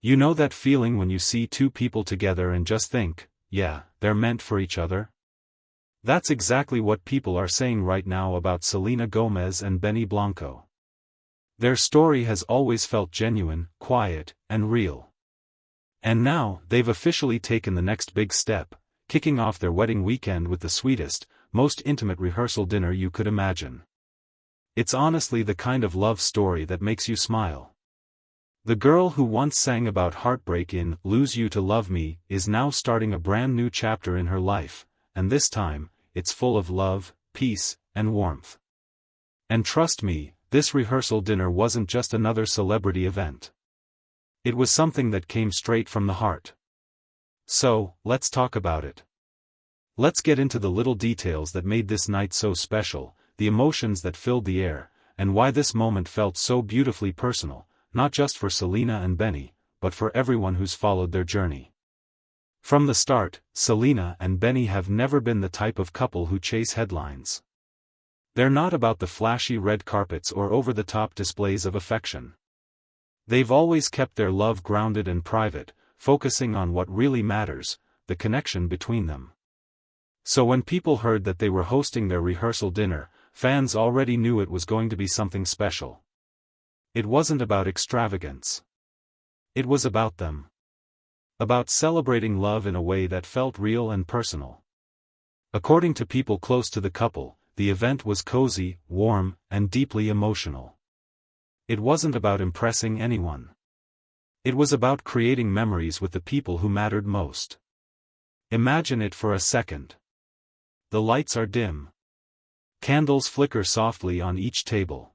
You know that feeling when you see two people together and just think, yeah, they're meant for each other? That's exactly what people are saying right now about Selena Gomez and Benny Blanco. Their story has always felt genuine, quiet, and real. And now, they've officially taken the next big step, kicking off their wedding weekend with the sweetest, most intimate rehearsal dinner you could imagine. It's honestly the kind of love story that makes you smile. The girl who once sang about heartbreak in Lose You to Love Me is now starting a brand new chapter in her life, and this time, it's full of love, peace, and warmth. And trust me, this rehearsal dinner wasn't just another celebrity event. It was something that came straight from the heart. So, let's talk about it. Let's get into the little details that made this night so special, the emotions that filled the air, and why this moment felt so beautifully personal, not just for Selena and Benny, but for everyone who's followed their journey. From the start, Selena and Benny have never been the type of couple who chase headlines. They're not about the flashy red carpets or over-the-top displays of affection. They've always kept their love grounded and private, focusing on what really matters, the connection between them. So when people heard that they were hosting their rehearsal dinner, fans already knew it was going to be something special. It wasn't about extravagance. It was about them. About celebrating love in a way that felt real and personal. According to people close to the couple, the event was cozy, warm, and deeply emotional. It wasn't about impressing anyone. It was about creating memories with the people who mattered most. Imagine it for a second. The lights are dim. Candles flicker softly on each table.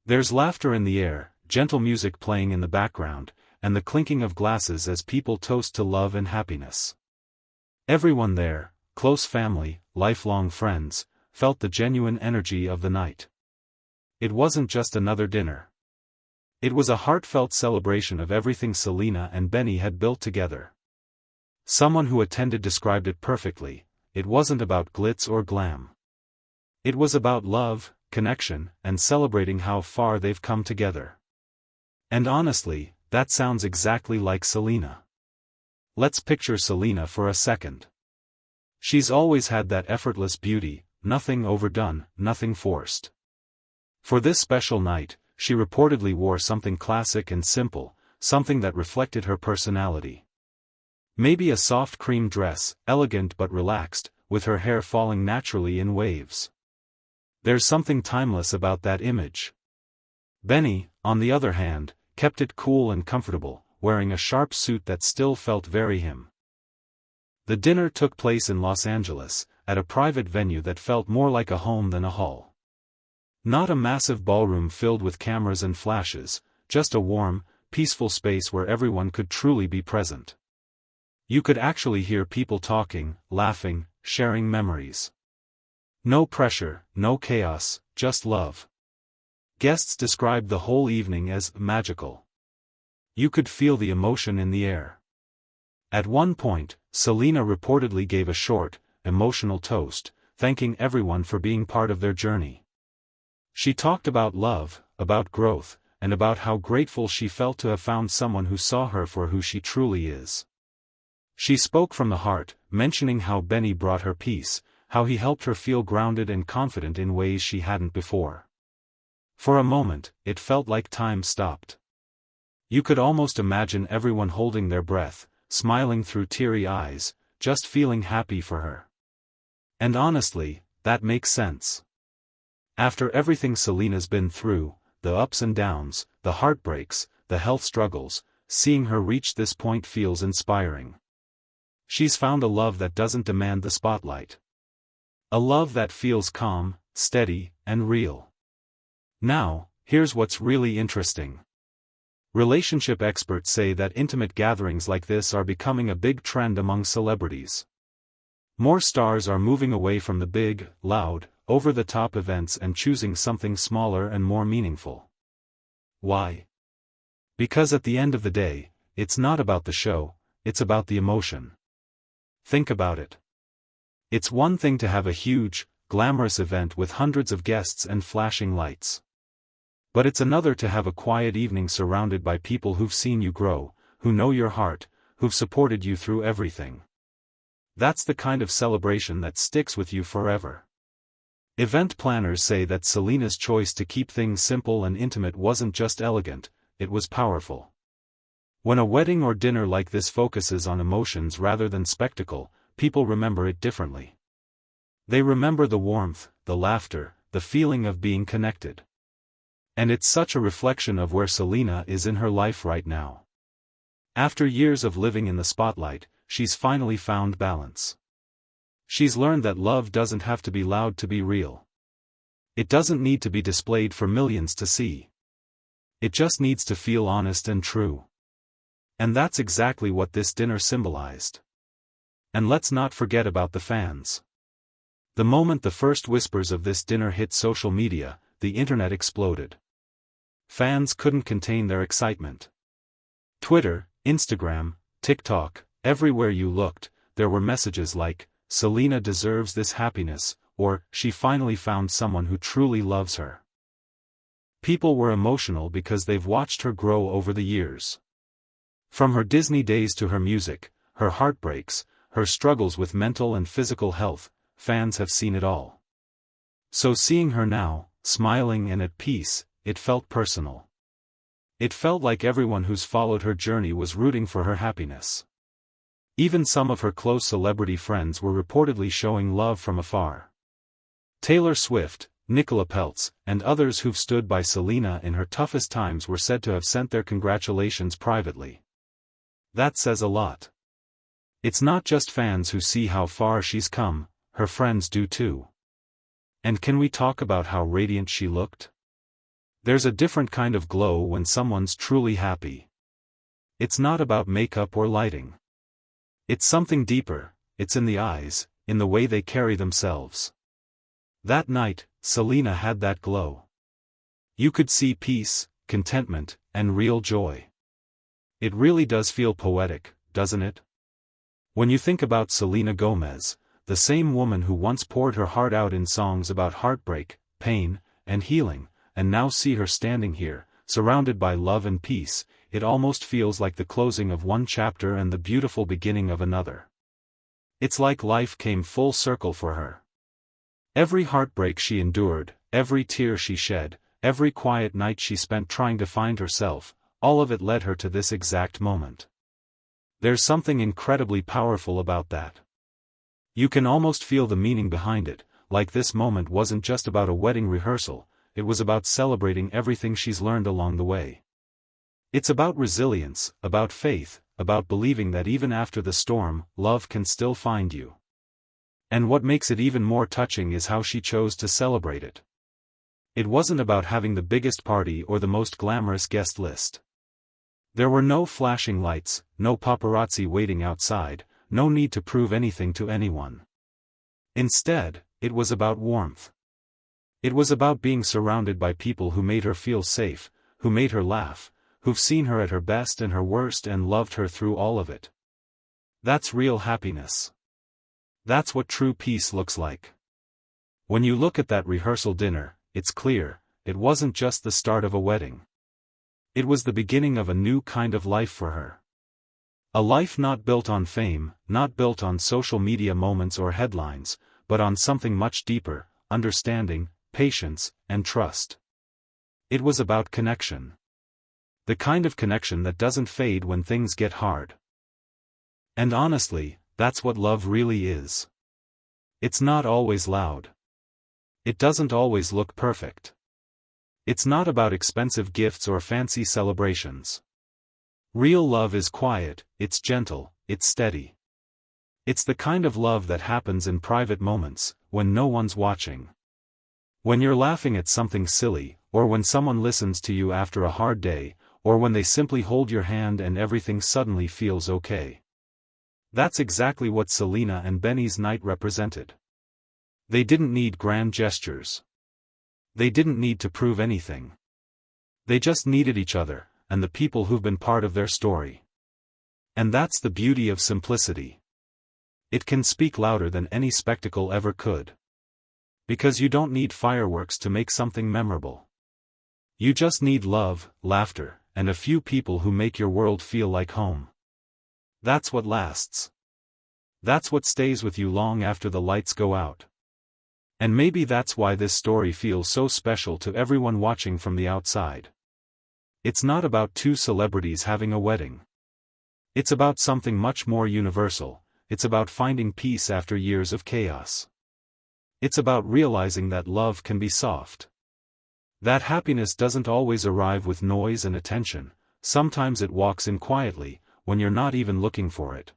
There's laughter in the air, gentle music playing in the background, and the clinking of glasses as people toast to love and happiness. Everyone there, close family, lifelong friends, felt the genuine energy of the night. It wasn't just another dinner. It was a heartfelt celebration of everything Selena and Benny had built together. Someone who attended described it perfectly: it wasn't about glitz or glam. It was about love, connection, and celebrating how far they've come together. And honestly, that sounds exactly like Selena. Let's picture Selena for a second. She's always had that effortless beauty, nothing overdone, nothing forced. For this special night, she reportedly wore something classic and simple, something that reflected her personality. Maybe a soft cream dress, elegant but relaxed, with her hair falling naturally in waves. There's something timeless about that image. Benny, on the other hand, kept it cool and comfortable, wearing a sharp suit that still felt very him. The dinner took place in Los Angeles, at a private venue that felt more like a home than a hall. Not a massive ballroom filled with cameras and flashes, just a warm, peaceful space where everyone could truly be present. You could actually hear people talking, laughing, sharing memories. No pressure, no chaos, just love. Guests described the whole evening as magical. You could feel the emotion in the air. At one point, Selena reportedly gave a short, emotional toast, thanking everyone for being part of their journey. She talked about love, about growth, and about how grateful she felt to have found someone who saw her for who she truly is. She spoke from the heart, mentioning how Benny brought her peace, how he helped her feel grounded and confident in ways she hadn't before. For a moment, it felt like time stopped. You could almost imagine everyone holding their breath, smiling through teary eyes, just feeling happy for her. And honestly, that makes sense. After everything Selena's been through, the ups and downs, the heartbreaks, the health struggles, seeing her reach this point feels inspiring. She's found a love that doesn't demand the spotlight. A love that feels calm, steady, and real. Now, here's what's really interesting. Relationship experts say that intimate gatherings like this are becoming a big trend among celebrities. More stars are moving away from the big, loud, over-the-top events and choosing something smaller and more meaningful. Why? Because at the end of the day, it's not about the show, it's about the emotion. Think about it. It's one thing to have a huge, glamorous event with hundreds of guests and flashing lights. But it's another to have a quiet evening surrounded by people who've seen you grow, who know your heart, who've supported you through everything. That's the kind of celebration that sticks with you forever. Event planners say that Selena's choice to keep things simple and intimate wasn't just elegant, it was powerful. When a wedding or dinner like this focuses on emotions rather than spectacle, people remember it differently. They remember the warmth, the laughter, the feeling of being connected. And it's such a reflection of where Selena is in her life right now. After years of living in the spotlight, she's finally found balance. She's learned that love doesn't have to be loud to be real. It doesn't need to be displayed for millions to see. It just needs to feel honest and true. And that's exactly what this dinner symbolized. And let's not forget about the fans. The moment the first whispers of this dinner hit social media, the internet exploded. Fans couldn't contain their excitement. Twitter, Instagram, TikTok, everywhere you looked, there were messages like, "Selena deserves this happiness," or "She finally found someone who truly loves her." People were emotional because they've watched her grow over the years. From her Disney days to her music, her heartbreaks, her struggles with mental and physical health, fans have seen it all. So seeing her now, smiling and at peace, it felt personal. It felt like everyone who's followed her journey was rooting for her happiness. Even some of her close celebrity friends were reportedly showing love from afar. Taylor Swift, Nicola Peltz, and others who've stood by Selena in her toughest times were said to have sent their congratulations privately. That says a lot. It's not just fans who see how far she's come, her friends do too. And can we talk about how radiant she looked? There's a different kind of glow when someone's truly happy. It's not about makeup or lighting. It's something deeper, it's in the eyes, in the way they carry themselves. That night, Selena had that glow. You could see peace, contentment, and real joy. It really does feel poetic, doesn't it? When you think about Selena Gomez, the same woman who once poured her heart out in songs about heartbreak, pain, and healing, and now see her standing here, surrounded by love and peace, it almost feels like the closing of one chapter and the beautiful beginning of another. It's like life came full circle for her. Every heartbreak she endured, every tear she shed, every quiet night she spent trying to find herself, all of it led her to this exact moment. There's something incredibly powerful about that. You can almost feel the meaning behind it, like this moment wasn't just about a wedding rehearsal, it was about celebrating everything she's learned along the way. It's about resilience, about faith, about believing that even after the storm, love can still find you. And what makes it even more touching is how she chose to celebrate it. It wasn't about having the biggest party or the most glamorous guest list. There were no flashing lights, no paparazzi waiting outside, no need to prove anything to anyone. Instead, it was about warmth. It was about being surrounded by people who made her feel safe, who made her laugh, who've seen her at her best and her worst and loved her through all of it. That's real happiness. That's what true peace looks like. When you look at that rehearsal dinner, it's clear, it wasn't just the start of a wedding. It was the beginning of a new kind of life for her. A life not built on fame, not built on social media moments or headlines, but on something much deeper, understanding, patience, and trust. It was about connection. The kind of connection that doesn't fade when things get hard. And honestly, that's what love really is. It's not always loud. It doesn't always look perfect. It's not about expensive gifts or fancy celebrations. Real love is quiet, it's gentle, it's steady. It's the kind of love that happens in private moments, when no one's watching. When you're laughing at something silly, or when someone listens to you after a hard day, or when they simply hold your hand and everything suddenly feels okay. That's exactly what Selena and Benny's night represented. They didn't need grand gestures. They didn't need to prove anything. They just needed each other, and the people who've been part of their story. And that's the beauty of simplicity. It can speak louder than any spectacle ever could. Because you don't need fireworks to make something memorable. You just need love, laughter, and a few people who make your world feel like home. That's what lasts. That's what stays with you long after the lights go out. And maybe that's why this story feels so special to everyone watching from the outside. It's not about two celebrities having a wedding. It's about something much more universal. It's about finding peace after years of chaos. It's about realizing that love can be soft. That happiness doesn't always arrive with noise and attention, sometimes it walks in quietly, when you're not even looking for it.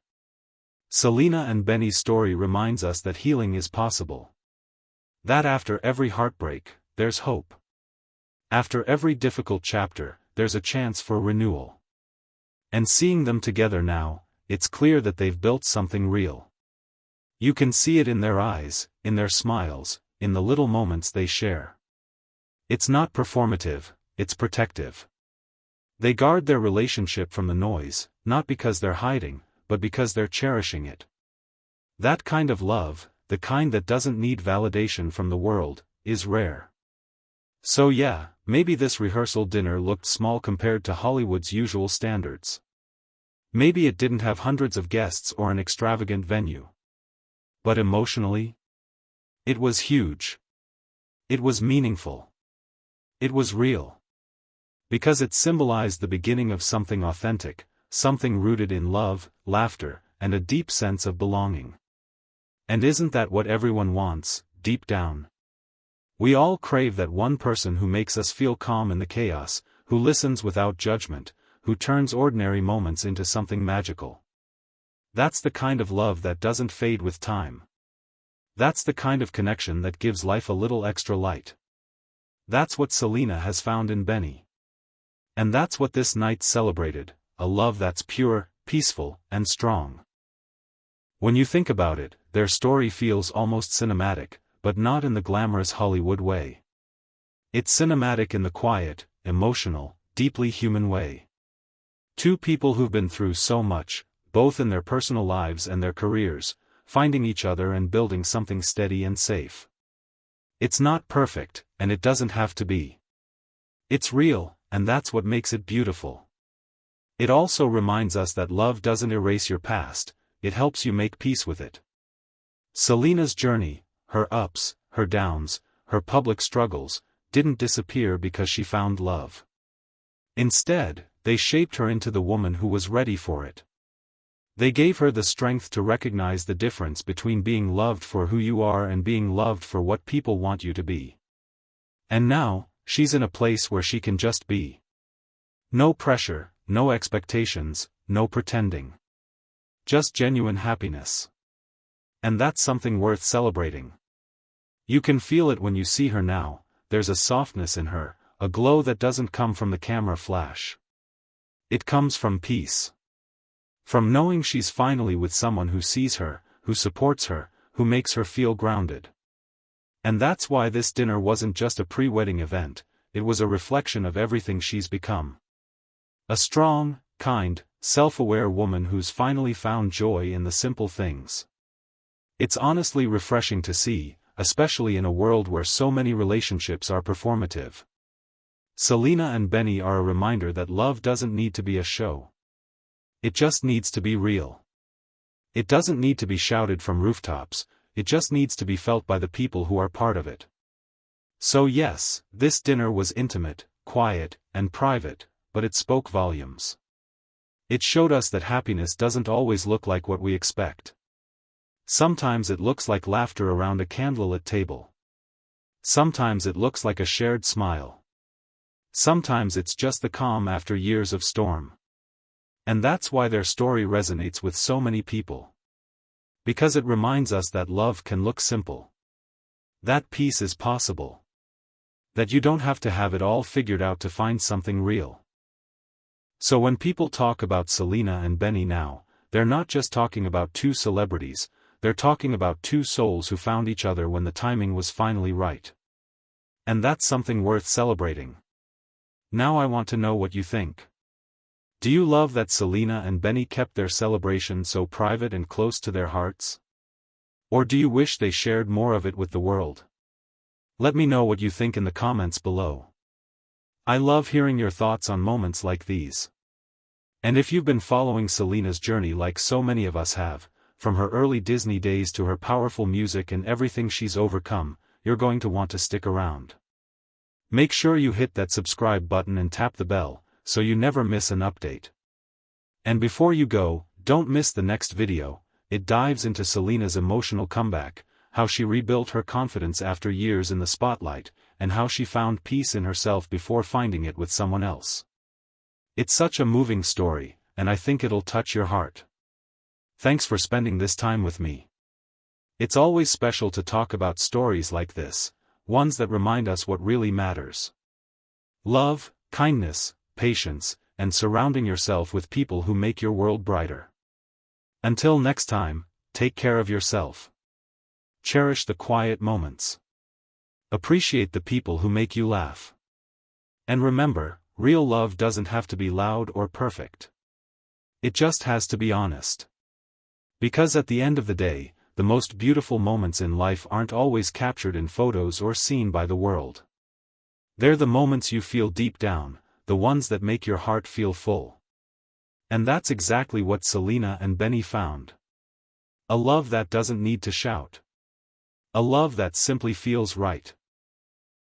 Selena and Benny's story reminds us that healing is possible. That after every heartbreak, there's hope. After every difficult chapter, there's a chance for renewal. And seeing them together now, it's clear that they've built something real. You can see it in their eyes, in their smiles, in the little moments they share. It's not performative, it's protective. They guard their relationship from the noise, not because they're hiding, but because they're cherishing it. That kind of love, the kind that doesn't need validation from the world, is rare. So yeah, maybe this rehearsal dinner looked small compared to Hollywood's usual standards. Maybe it didn't have hundreds of guests or an extravagant venue. But emotionally? It was huge. It was meaningful. It was real. Because it symbolized the beginning of something authentic, something rooted in love, laughter, and a deep sense of belonging. And isn't that what everyone wants, deep down? We all crave that one person who makes us feel calm in the chaos, who listens without judgment, who turns ordinary moments into something magical. That's the kind of love that doesn't fade with time. That's the kind of connection that gives life a little extra light. That's what Selena has found in Benny. And that's what this night celebrated, a love that's pure, peaceful, and strong. When you think about it, their story feels almost cinematic, but not in the glamorous Hollywood way. It's cinematic in the quiet, emotional, deeply human way. Two people who've been through so much, both in their personal lives and their careers, finding each other and building something steady and safe. It's not perfect, and it doesn't have to be. It's real, and that's what makes it beautiful. It also reminds us that love doesn't erase your past, it helps you make peace with it. Selena's journey, her ups, her downs, her public struggles, didn't disappear because she found love. Instead, they shaped her into the woman who was ready for it. They gave her the strength to recognize the difference between being loved for who you are and being loved for what people want you to be. And now, she's in a place where she can just be. No pressure, no expectations, no pretending. Just genuine happiness. And that's something worth celebrating. You can feel it when you see her now, there's a softness in her, a glow that doesn't come from the camera flash. It comes from peace. From knowing she's finally with someone who sees her, who supports her, who makes her feel grounded. And that's why this dinner wasn't just a pre-wedding event, it was a reflection of everything she's become. A strong, kind, self-aware woman who's finally found joy in the simple things. It's honestly refreshing to see, especially in a world where so many relationships are performative. Selena and Benny are a reminder that love doesn't need to be a show. It just needs to be real. It doesn't need to be shouted from rooftops, it just needs to be felt by the people who are part of it. So yes, this dinner was intimate, quiet, and private, but it spoke volumes. It showed us that happiness doesn't always look like what we expect. Sometimes it looks like laughter around a candlelit table. Sometimes it looks like a shared smile. Sometimes it's just the calm after years of storm. And that's why their story resonates with so many people. Because it reminds us that love can look simple. That peace is possible. That you don't have to have it all figured out to find something real. So when people talk about Selena and Benny now, they're not just talking about two celebrities, they're talking about two souls who found each other when the timing was finally right. And that's something worth celebrating. Now I want to know what you think. Do you love that Selena and Benny kept their celebration so private and close to their hearts? Or do you wish they shared more of it with the world? Let me know what you think in the comments below. I love hearing your thoughts on moments like these. And if you've been following Selena's journey like so many of us have, from her early Disney days to her powerful music and everything she's overcome, you're going to want to stick around. Make sure you hit that subscribe button and tap the bell, so you never miss an update. And before you go, don't miss the next video. It dives into Selena's emotional comeback, how she rebuilt her confidence after years in the spotlight, and how she found peace in herself before finding it with someone else. It's such a moving story, and I think it'll touch your heart. Thanks for spending this time with me. It's always special to talk about stories like this, ones that remind us what really matters. Love, kindness, patience, and surrounding yourself with people who make your world brighter. Until next time, take care of yourself. Cherish the quiet moments. Appreciate the people who make you laugh. And remember, real love doesn't have to be loud or perfect. It just has to be honest. Because at the end of the day, the most beautiful moments in life aren't always captured in photos or seen by the world. They're the moments you feel deep down, the ones that make your heart feel full. And that's exactly what Selena and Benny found. A love that doesn't need to shout. A love that simply feels right.